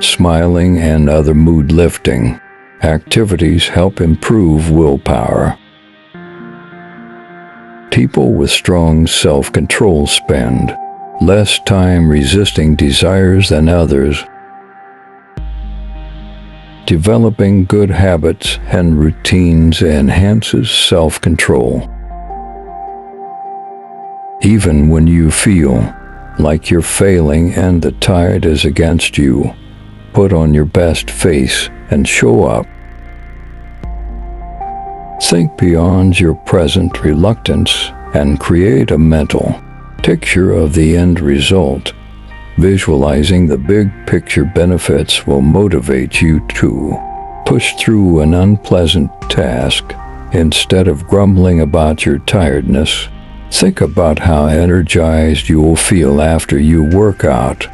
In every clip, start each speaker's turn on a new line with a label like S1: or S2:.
S1: Smiling and other mood-lifting activities help improve willpower. People with strong self-control spend less time resisting desires than others. Developing good habits and routines enhances self-control. Even when you feel like you're failing and the tide is against you, put on your best face and show up. Think beyond your present reluctance and create a mental picture of the end result. Visualizing the big picture benefits will motivate you to push through an unpleasant task. Instead of grumbling about your tiredness, think about how energized you will feel after you work out.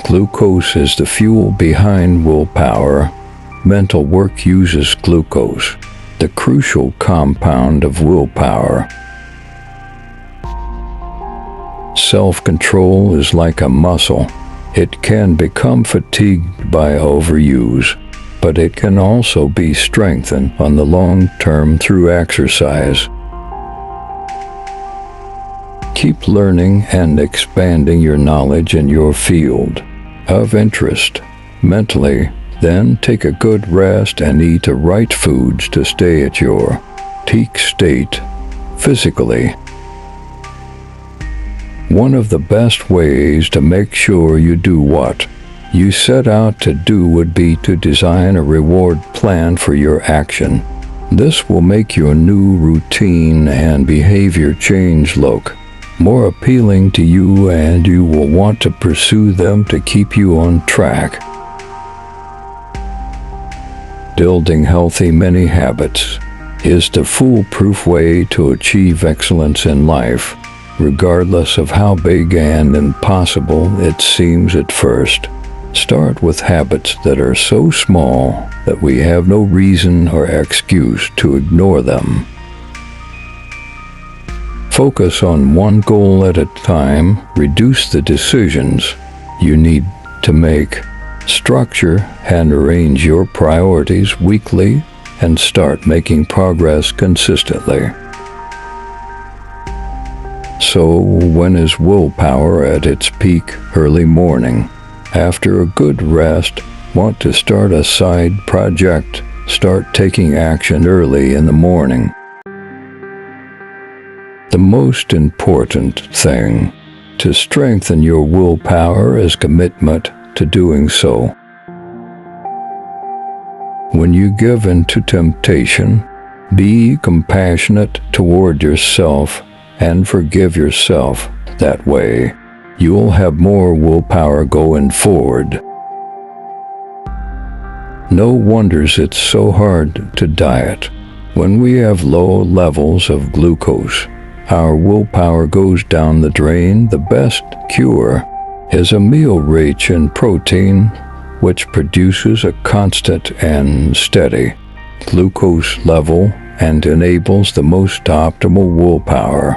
S1: Glucose is the fuel behind willpower. Mental work uses glucose, the crucial compound of willpower. Self-control is like a muscle. It can become fatigued by overuse, but it can also be strengthened on the long term through exercise. Keep learning and expanding your knowledge in your field of interest mentally. Then take a good rest and eat the right foods to stay at your peak state physically. One of the best ways to make sure you do what you set out to do would be to design a reward plan for your action. This will make your new routine and behavior change look more appealing to you, and you will want to pursue them to keep you on track. Building healthy mini habits is the foolproof way to achieve excellence in life, regardless of how big and impossible it seems at first. Start with habits that are so small that we have no reason or excuse to ignore them. Focus on one goal at a time. Reduce the decisions you need to make. Structure and arrange your priorities weekly and start making progress consistently. So, when is willpower at its peak? Early morning. After a good rest, want to start a side project? Start taking action early in the morning. The most important thing to strengthen your willpower is commitment to doing so. When you give in to temptation, be compassionate toward yourself and forgive yourself. That way, you'll have more willpower going forward. No wonders it's so hard to diet. When we have low levels of glucose, our willpower goes down the drain. The best cure is a meal rich in protein, which produces a constant and steady glucose level and enables the most optimal willpower.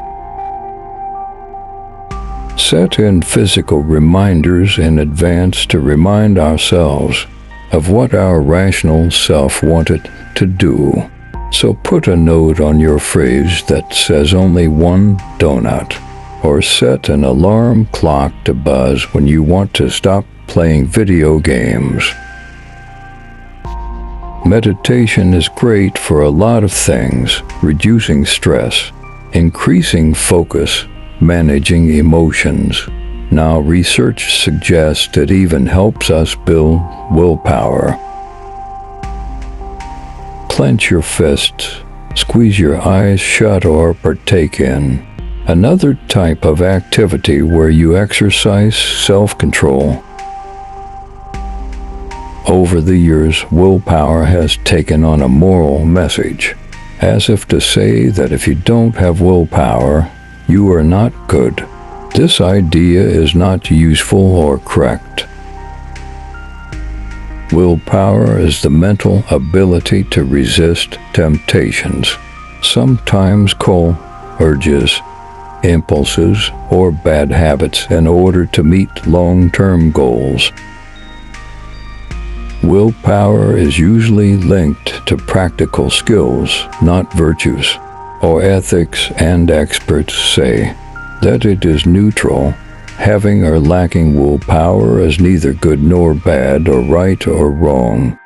S1: Set in physical reminders in advance to remind ourselves of what our rational self wanted to do. So put a note on your fridge that says only one donut, or set an alarm clock to buzz when you want to stop playing video games. Meditation is great for a lot of things: reducing stress, increasing focus, managing emotions. Now, research suggests it even helps us build willpower. Clench your fists, squeeze your eyes shut, or partake in another type of activity where you exercise self-control. Over the years, willpower has taken on a moral message, as if to say that if you don't have willpower, you are not good. This idea is not useful or correct. Willpower is the mental ability to resist temptations, sometimes called urges, impulses, or bad habits in order to meet long-term goals. Willpower is usually linked to practical skills, not virtues, or ethics, and experts say that it is neutral. Having or lacking willpower is neither good nor bad or right or wrong.